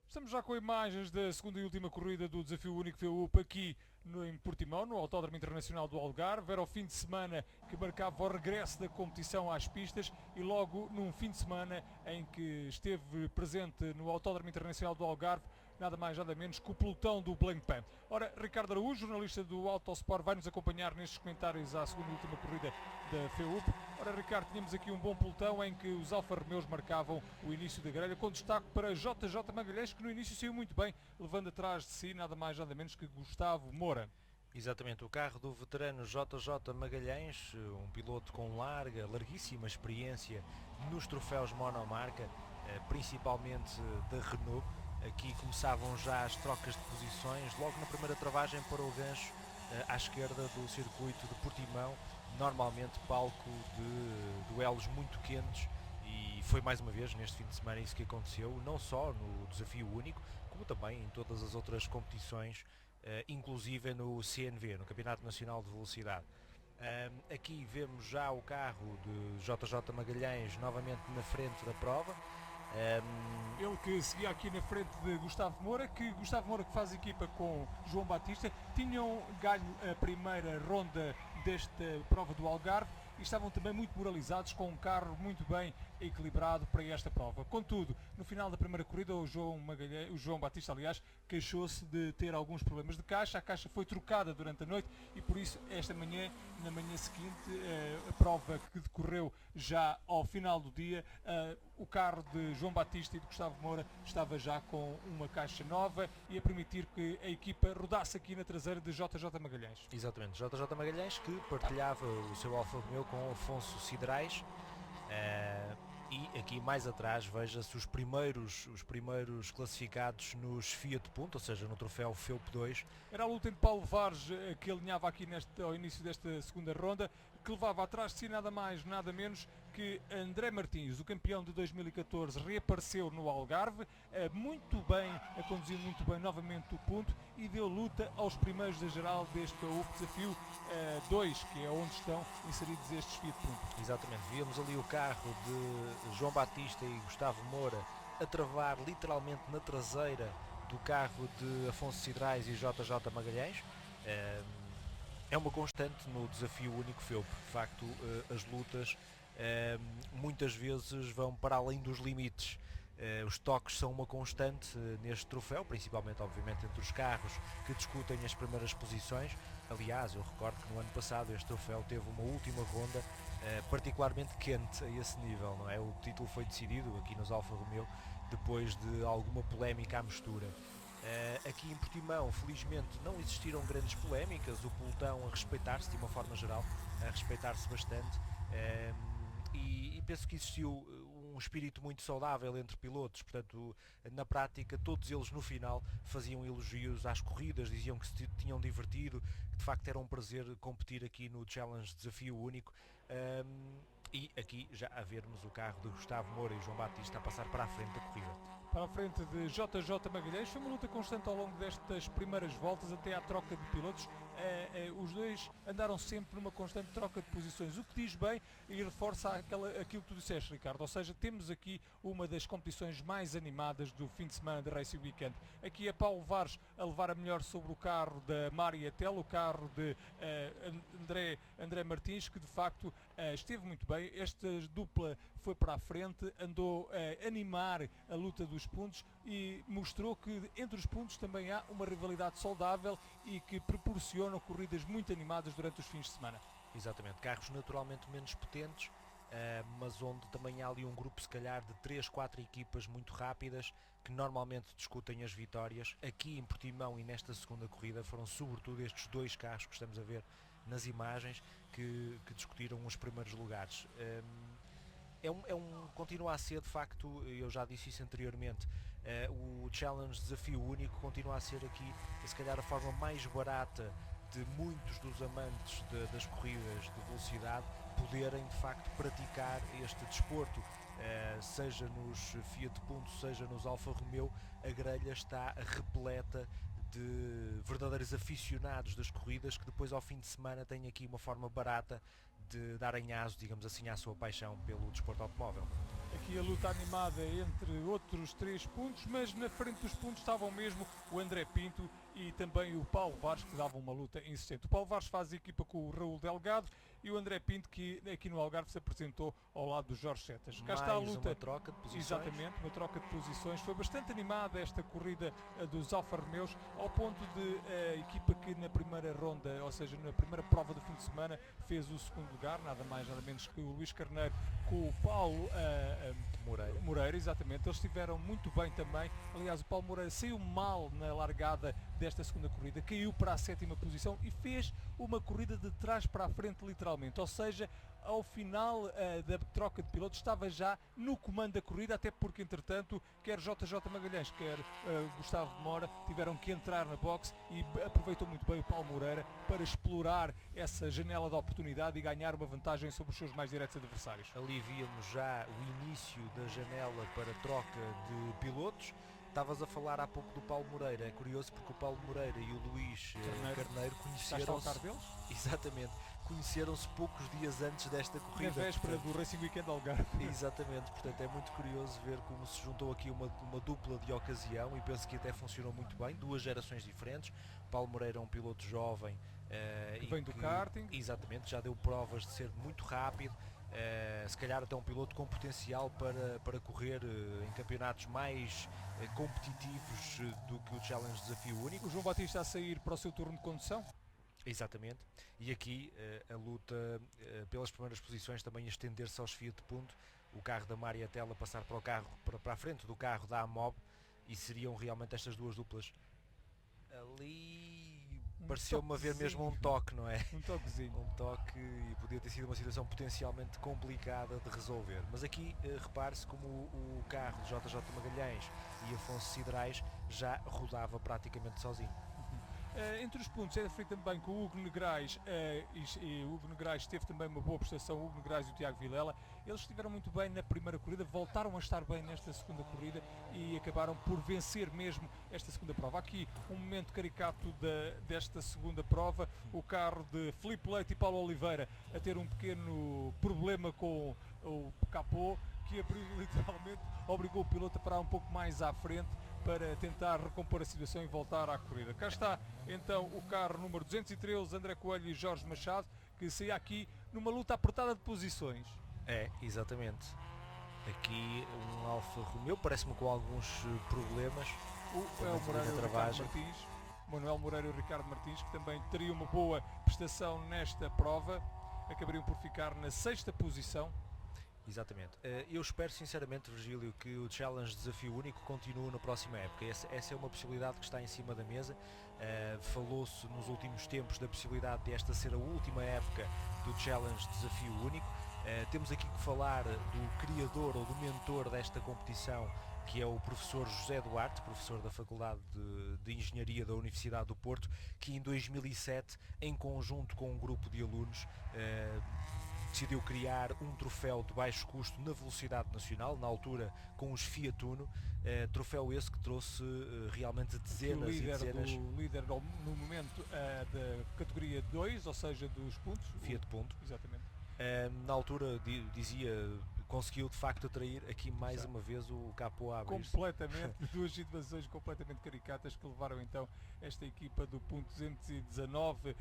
Estamos já com imagens da segunda e última corrida do Desafio Único FEUP aqui em Portimão, no Autódromo Internacional do Algarve. Era o fim de semana que marcava o regresso da competição às pistas e logo num fim de semana em que esteve presente no Autódromo Internacional do Algarve nada mais nada menos que o pelotão do Blancpain. Ora, Ricardo Araújo, jornalista do Autosport, vai nos acompanhar nestes comentários à segunda e última corrida da FEUP. Ora, Ricardo, tínhamos aqui um bom pelotão em que os Alfa Romeos marcavam o início da grelha, com destaque para JJ Magalhães, que no início saiu muito bem, levando atrás de si nada mais nada menos que Gustavo Moura. Exatamente, o carro do veterano JJ Magalhães, um piloto com larguíssima experiência nos troféus monomarca, principalmente da Renault. Aqui começavam já as trocas de posições, logo na primeira travagem para o gancho à esquerda do circuito de Portimão, normalmente palco de duelos muito quentes, e foi mais uma vez neste fim de semana isso que aconteceu, não só no Desafio Único, como também em todas as outras competições, inclusive no CNV, no Campeonato Nacional de Velocidade. Aqui vemos já o carro de JJ Magalhães novamente na frente da prova. Ele que seguia aqui na frente de Gustavo Moura, que faz equipa com João Batista, tinham ganho a primeira ronda desta prova do Algarve e estavam também muito moralizados com um carro muito bem equilibrado para esta prova. Contudo, no final da primeira corrida, o João Batista, aliás, queixou-se de ter alguns problemas de caixa. A caixa foi trocada durante a noite e por isso esta manhã, na manhã seguinte, a prova que decorreu já ao final do dia, o carro de João Batista e de Gustavo Moura estava já com uma caixa nova e a permitir que a equipa rodasse aqui na traseira de JJ Magalhães. Exatamente, JJ Magalhães, que partilhava o seu Alfa Romeo com Afonso Sidrais. E aqui mais atrás veja-se os primeiros classificados nos Fiat Punto, ou seja, no troféu FEUP 2. Era a luta entre Paulo Vares, que alinhava aqui ao início desta segunda ronda, que levava atrás de si nada mais, nada menos que André Martins, o campeão de 2014, reapareceu no Algarve, muito bem, a conduzir muito bem novamente o ponto e deu luta aos primeiros da geral deste FEUP Desafio 2, que é onde estão inseridos estes Fiat Punto. Exatamente, víamos ali o carro de João Batista e Gustavo Moura a travar literalmente na traseira do carro de Afonso Sidrais e JJ Magalhães. É uma constante no Desafio Único FEUP. De facto, as lutas muitas vezes vão para além dos limites. Os toques são uma constante neste troféu, principalmente, obviamente, entre os carros que discutem as primeiras posições. Aliás, eu recordo que no ano passado este troféu teve uma última ronda particularmente quente a esse nível, não é? O título foi decidido aqui nos Alfa Romeo depois de alguma polémica à mistura. Aqui em Portimão, felizmente, não existiram grandes polémicas, o pelotão a respeitar-se de uma forma geral, a respeitar-se bastante, e penso que existiu um espírito muito saudável entre pilotos. Portanto, na prática, todos eles no final faziam elogios às corridas, diziam que se tinham divertido, que de facto era um prazer competir aqui no Challenge Desafio Único. E aqui já a vermos o carro de Gustavo Moura e João Batista a passar para a frente da corrida. Para a frente de JJ Magalhães, foi uma luta constante ao longo destas primeiras voltas até à troca de pilotos. Os dois andaram sempre numa constante troca de posições, o que diz bem e reforça aquilo que tu disseste, Ricardo. Ou seja, temos aqui uma das competições mais animadas do fim de semana da Racing Weekend. Aqui é Paulo Vares a levar a melhor sobre o carro da Mariatel, o carro de André Martins, que de facto esteve muito bem. Esta dupla foi para a frente, andou a animar a luta dos pontos e mostrou que entre os pontos também há uma rivalidade saudável e que proporcionam corridas muito animadas durante os fins de semana. Exatamente, carros naturalmente menos potentes, mas onde também há ali um grupo se calhar de 3, 4 equipas muito rápidas que normalmente discutem as vitórias. Aqui em Portimão e nesta segunda corrida foram sobretudo estes dois carros que estamos a ver nas imagens que discutiram os primeiros lugares. Continua a ser, de facto, eu já disse isso anteriormente, o Challenge Desafio Único continua a ser aqui, se calhar, a forma mais barata de muitos dos amantes das corridas de velocidade poderem, de facto, praticar este desporto. Seja nos Fiat Punto, seja nos Alfa Romeo, a grelha está repleta de verdadeiros aficionados das corridas que depois ao fim de semana têm aqui uma forma barata de darem aso, digamos assim, à sua paixão pelo desporto automóvel. aqui a luta animada entre outros 3 pontos, mas na frente dos pontos estavam mesmo o André Pinto e também o Paulo Vares, que davam uma luta insistente. O Paulo Vares faz equipa com o Raul Delgado e o André Pinto, que aqui no Algarve se apresentou ao lado do Jorge Setas. Cá está a luta. Uma troca de posições. Exatamente, uma troca de posições. Foi bastante animada esta corrida dos Alfa Romeos, ao ponto de a equipa que na primeira ronda, ou seja, na primeira prova do fim de semana, fez o segundo lugar, nada mais nada menos que o Luís Carneiro com o Paulo Moreira, exatamente. Eles estiveram muito bem também. Aliás, o Paulo Moreira saiu mal na largada desta segunda corrida, caiu para a 7ª posição e fez uma corrida de trás para a frente, literalmente. Ou seja, ao final da troca de pilotos estava já no comando da corrida, até porque entretanto quer JJ Magalhães, quer Gustavo de Mora tiveram que entrar na box e aproveitou muito bem o Paulo Moreira para explorar essa janela de oportunidade e ganhar uma vantagem sobre os seus mais diretos adversários. Ali víamos já o início da janela para troca de pilotos. Estavas a falar há pouco do Paulo Moreira. É curioso porque o Paulo Moreira e o Luís Carneiro conheceram-se. Exatamente, conheceram-se poucos dias antes desta corrida. Na véspera do Racing Weekend Algarve. Exatamente, portanto é muito curioso ver como se juntou aqui uma dupla de ocasião e penso que até funcionou muito bem. 2 gerações diferentes. Paulo Moreira é um piloto jovem que vem do karting. Exatamente, já deu provas de ser muito rápido. Se calhar até um piloto com potencial para correr em campeonatos mais competitivos do que o Challenge Desafio Único. O João Batista a sair para o seu turno de condução. Exatamente, e aqui a luta pelas primeiras posições também a estender-se aos Fiat Punto, o carro da Mariatella passar para a frente do carro da Amob, e seriam realmente estas duas duplas. Ali pareceu-me haver mesmo um toque, não é? Um toquezinho. Um toque, e podia ter sido uma situação potencialmente complicada de resolver. Mas aqui repare-se como o carro de JJ Magalhães e Afonso Sidrais já rodava praticamente sozinho. Entre os pontos é referido também que o Hugo Negrais e o Hugo Negrais teve também uma boa prestação, o Hugo Negrais e o Tiago Vilela. Eles estiveram muito bem na primeira corrida, voltaram a estar bem nesta segunda corrida e acabaram por vencer mesmo esta segunda prova. Aqui um momento caricato desta segunda prova, o carro de Filipe Leite e Paulo Oliveira a ter um pequeno problema com o capô, que literalmente obrigou o piloto a parar um pouco mais à frente para tentar recompor a situação e voltar à corrida. Cá está então o carro número 213, André Coelho e Jorge Machado, que saía aqui numa luta apertada de posições. É, exatamente. Aqui um Alfa Romeo, parece-me com alguns problemas. Manuel Moreira e o Ricardo Martins, que também teriam uma boa prestação nesta prova, acabariam por ficar na 6ª posição. Exatamente. Eu espero sinceramente, Virgílio, que o Challenge Desafio Único continue na próxima época. Essa é uma possibilidade que está em cima da mesa. Falou-se nos últimos tempos da possibilidade de esta ser a última época do Challenge Desafio Único. Temos aqui que falar do criador ou do mentor desta competição, que é o professor José Duarte, professor da Faculdade de Engenharia da Universidade do Porto, que em 2007, em conjunto com um grupo de alunos, decidiu criar um troféu de baixo custo na velocidade nacional, na altura com os Fiat Uno, troféu esse que trouxe realmente dezenas e dezenas... O líder no momento da categoria 2, ou seja, dos pontos. Fiat Punto. Exatamente. Na altura conseguiu de facto atrair aqui mais uma vez o capô a abrir-se. Completamente, 2 situações completamente caricatas que levaram então esta equipa do ponto 219,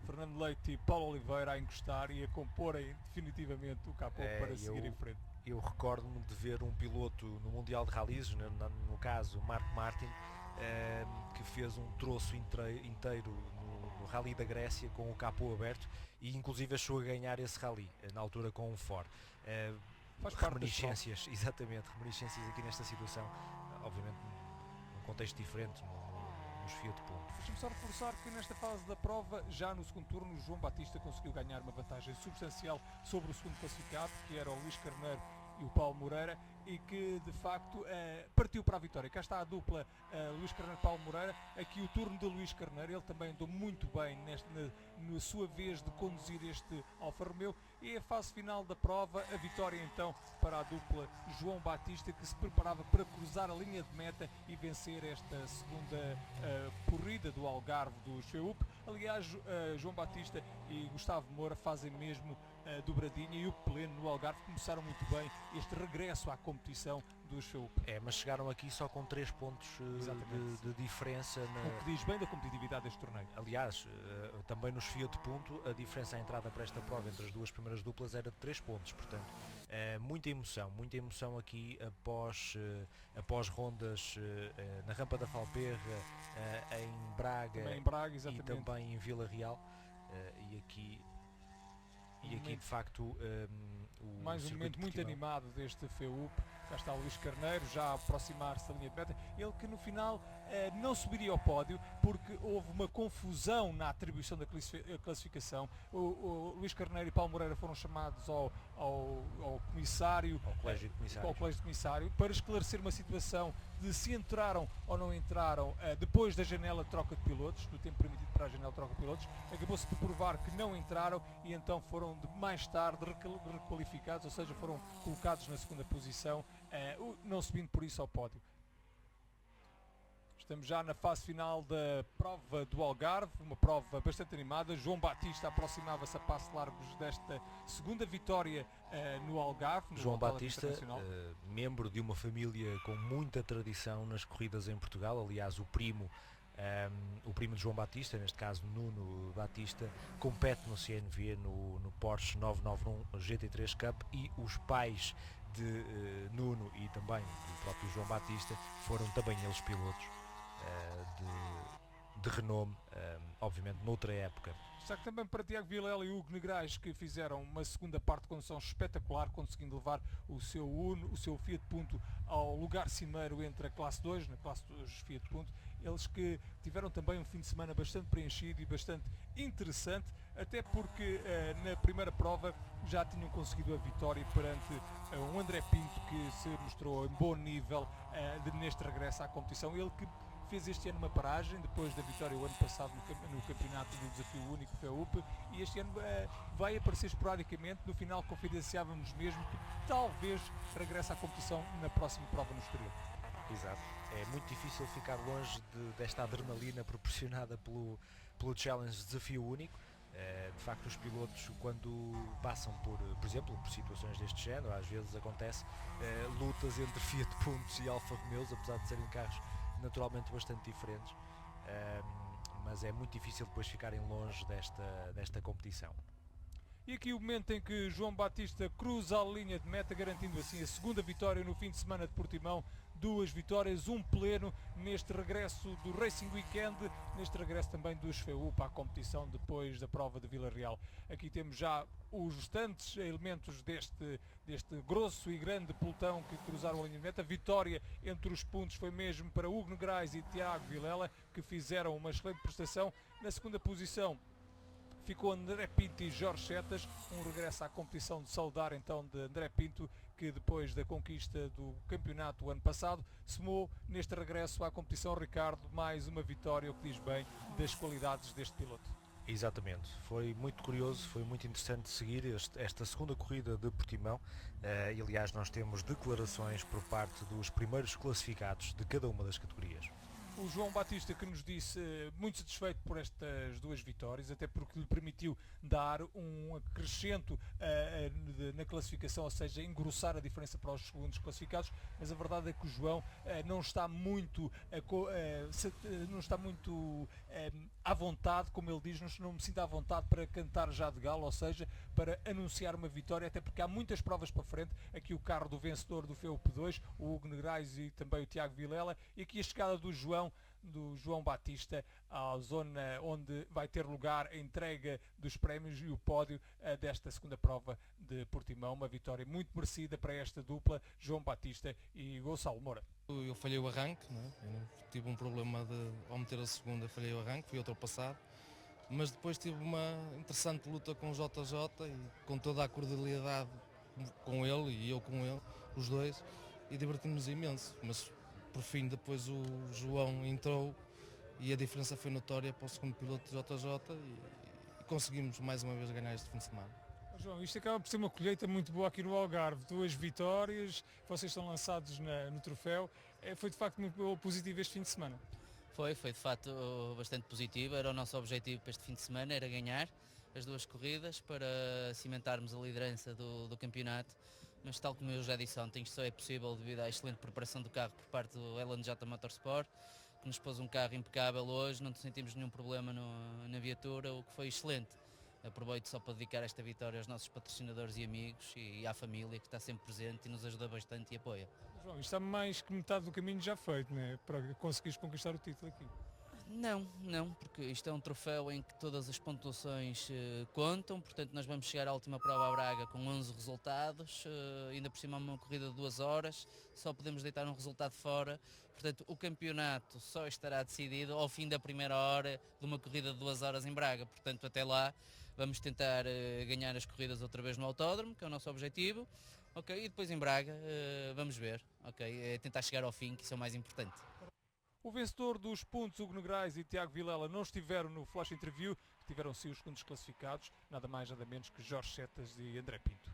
Fernando Leite e Paulo Oliveira a encostar e a comporem definitivamente o capô para seguir em frente. Eu recordo-me de ver um piloto no Mundial de Rallys, no caso Marco Martin, que fez um troço inteiro no Rally da Grécia com o capô aberto e inclusive achou a ganhar esse rally, na altura com um Ford. Reminiscências, exatamente, reminiscências aqui nesta situação, obviamente num contexto diferente, nos Fiat Punto. Deixa-me só reforçar que nesta fase da prova, já no segundo turno, o João Batista conseguiu ganhar uma vantagem substancial sobre o segundo classificado, que era o Luís Carneiro e o Paulo Moreira, e que de facto partiu para a vitória. Cá está a dupla Luís Carneiro e Paulo Moreira. Aqui o turno de Luís Carneiro, ele também andou muito bem na sua vez de conduzir este Alfa Romeo, e a fase final da prova, a vitória então para a dupla João Batista, que se preparava para cruzar a linha de meta e vencer esta segunda corrida do Algarve do Cheup. Aliás, João Batista e Gustavo Moura fazem mesmo a dobradinha e o pleno no Algarve. Começaram muito bem este regresso à competição dos FEUP. Mas chegaram aqui só com 3 pontos de diferença. O que diz bem da competitividade deste torneio. Aliás, também nos Fiat Punto, a diferença à entrada para esta prova entre as duas primeiras duplas era de 3 pontos, portanto, muita emoção aqui após rondas na Rampa da Falperra, em Braga, e também em Vila Real, e aqui de facto mais um momento muito animado deste FEUP. Cá está o Luís Carneiro já a aproximar-se da linha de meta, ele que no final não subiria ao pódio porque houve uma confusão na atribuição da classificação. O Luís Carneiro e Paulo Moreira foram chamados ao comissário, ao colégio de comissário, para esclarecer uma situação de se entraram ou não entraram depois da janela de troca de pilotos, do tempo permitido para a janela de troca de pilotos. Acabou-se por provar que não entraram e então foram mais tarde requalificados, ou seja, foram colocados na segunda posição, não subindo por isso ao pódio. Estamos já na fase final da prova do Algarve, uma prova bastante animada. João Batista aproximava-se a passos largos desta segunda vitória no Algarve. João Batista, membro de uma família com muita tradição nas corridas em Portugal. Aliás, o primo de João Batista, neste caso Nuno Batista, compete no CNV no Porsche 991 GT3 Cup, e os pais de Nuno e também do próprio João Batista foram também eles pilotos de renome, obviamente noutra época. Destaque também para Tiago Vilela e Hugo Negrais, que fizeram uma segunda parte de condução espetacular, conseguindo levar o seu Fiat Punto ao lugar cimeiro entre a classe 2, na classe 2 Fiat Punto. Eles que tiveram também um fim de semana bastante preenchido e bastante interessante, até porque na primeira prova já tinham conseguido a vitória perante um André Pinto, que se mostrou em bom nível neste regresso à competição. Ele que fez este ano uma paragem depois da vitória o ano passado no campeonato do Desafio Único FEUP, e este ano vai aparecer esporadicamente. No final confidenciávamos mesmo que talvez regresse à competição na próxima prova no exterior. Exato, é muito difícil ficar longe desta adrenalina proporcionada pelo Challenge Desafio Único. De facto, os pilotos, quando passam por exemplo, por situações deste género, às vezes acontece lutas entre Fiat Puntos e Alfa Romeos, apesar de serem carros naturalmente bastante diferentes, mas é muito difícil depois ficarem longe desta competição. E aqui o momento em que João Batista cruza a linha de meta, garantindo assim a segunda vitória no fim de semana de Portimão. 2 vitórias, um pleno neste regresso do Racing Weekend, neste regresso também dos FEUP à competição depois da prova de Vila Real. Aqui temos já os restantes elementos deste grosso e grande pelotão que cruzaram a linha de meta. Vitória entre os pontos foi mesmo para Hugo Negrais e Tiago Vilela, que fizeram uma excelente prestação. Na segunda posição ficou André Pinto e Jorge Setas, um regresso à competição de saudar então de André Pinto, que depois da conquista do campeonato o ano passado, somou neste regresso à competição, Ricardo, mais uma vitória, o que diz bem das qualidades deste piloto. Exatamente, foi muito curioso, foi muito interessante seguir esta segunda corrida de Portimão, e aliás nós temos declarações por parte dos primeiros classificados de cada uma das categorias. O João Batista, que nos disse muito satisfeito por estas 2 vitórias, até porque lhe permitiu dar um acrescento na classificação, ou seja, engrossar a diferença para os segundos classificados, mas a verdade é que o João não está muito à vontade, como ele diz, não me sinto à vontade para cantar já de galo, ou seja, para anunciar uma vitória, até porque há muitas provas para frente. Aqui o carro do vencedor do FEUP 2, o Hugo Negrais e também o Tiago Vilela, e aqui a chegada do João Batista à zona onde vai ter lugar a entrega dos prémios e o pódio desta segunda prova de Portimão. Uma vitória muito merecida para esta dupla, João Batista e Gonçalo Moura. Eu falhei o arranque, tive um problema ao meter a segunda, falhei o arranque, fui ultrapassado, mas depois tive uma interessante luta com o JJ e com toda a cordialidade com ele e eu com ele, os dois, e divertimos imenso, mas por fim depois o João entrou e a diferença foi notória para o segundo piloto de JJ e conseguimos mais uma vez ganhar este fim de semana. João, isto acaba por ser uma colheita muito boa aqui no Algarve, 2 vitórias, vocês estão lançados no troféu, foi de facto muito positivo este fim de semana. Foi de facto bastante positivo, era o nosso objetivo para este fim de semana, era ganhar as duas corridas para cimentarmos a liderança do campeonato, mas tal como eu já disse ontem, isto só é possível devido à excelente preparação do carro por parte do LNJ Motorsport, que nos pôs um carro impecável hoje, não sentimos nenhum problema na viatura, o que foi excelente. Aproveito só para dedicar esta vitória aos nossos patrocinadores e amigos e à família que está sempre presente e nos ajuda bastante e apoia. João, isto está mais que metade do caminho já feito, né? Para conseguires conquistar o título aqui. Não, porque isto é um troféu em que todas as pontuações contam, portanto nós vamos chegar à última prova à Braga com 11 resultados, ainda por cima uma corrida de 2 horas, só podemos deitar um resultado fora, portanto o campeonato só estará decidido ao fim da primeira hora de uma corrida de 2 horas em Braga, portanto até lá vamos tentar ganhar as corridas outra vez no autódromo, que é o nosso objetivo, ok, e depois em Braga vamos ver, ok, é tentar chegar ao fim, que isso é o mais importante. O vencedor dos pontos, Hugo Negrais e Tiago Vilela, não estiveram no Flash Interview, tiveram sim os segundos classificados, nada mais nada menos que Jorge Setas e André Pinto.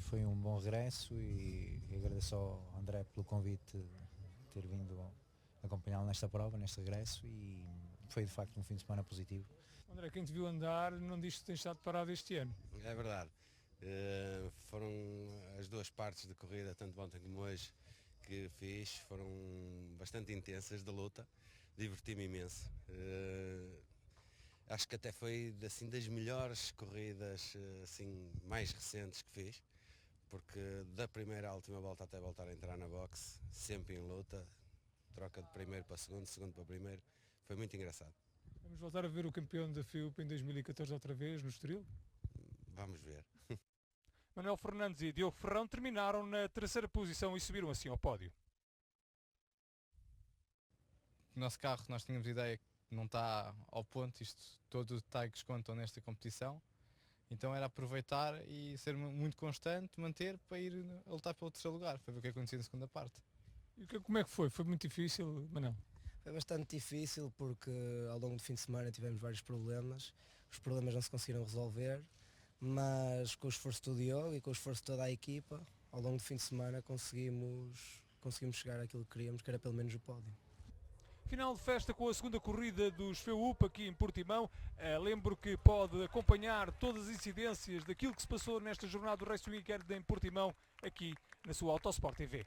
Foi um bom regresso e agradeço ao André pelo convite de ter vindo acompanhá-lo nesta prova, neste regresso, e foi de facto um fim de semana positivo. André, quem te viu andar não diz que tens estado parado este ano. É verdade. Foram as duas partes de corrida, tanto ontem como hoje, que fiz, foram bastante intensas de luta, diverti-me imenso. Acho que até foi assim, das melhores corridas assim, mais recentes que fiz, porque da primeira à última volta até voltar a entrar na boxe, sempre em luta, troca de primeiro para segundo, segundo para primeiro, foi muito engraçado. Vamos voltar a ver o campeão da FIUP em 2014 outra vez, no Estoril? Vamos ver. Manuel Fernandes e Diogo Ferrão terminaram na terceira posição e subiram assim ao pódio. O nosso carro, nós tínhamos ideia que não está ao ponto, isto todos os detalhes contam nesta competição, então era aproveitar e ser muito constante, manter para ir a lutar pelo terceiro lugar, foi o que aconteceu na segunda parte. E como é que foi? Foi muito difícil, Manuel? Foi bastante difícil porque ao longo do fim de semana tivemos vários problemas, os problemas não se conseguiram resolver, mas com o esforço do Diogo e com o esforço de toda a equipa, ao longo do fim de semana conseguimos chegar àquilo que queríamos, que era pelo menos o pódio. Final de festa com a segunda corrida dos FEUP aqui em Portimão. Lembro que pode acompanhar todas as incidências daquilo que se passou nesta jornada do Racing Weekend em Portimão aqui na sua Autosport TV.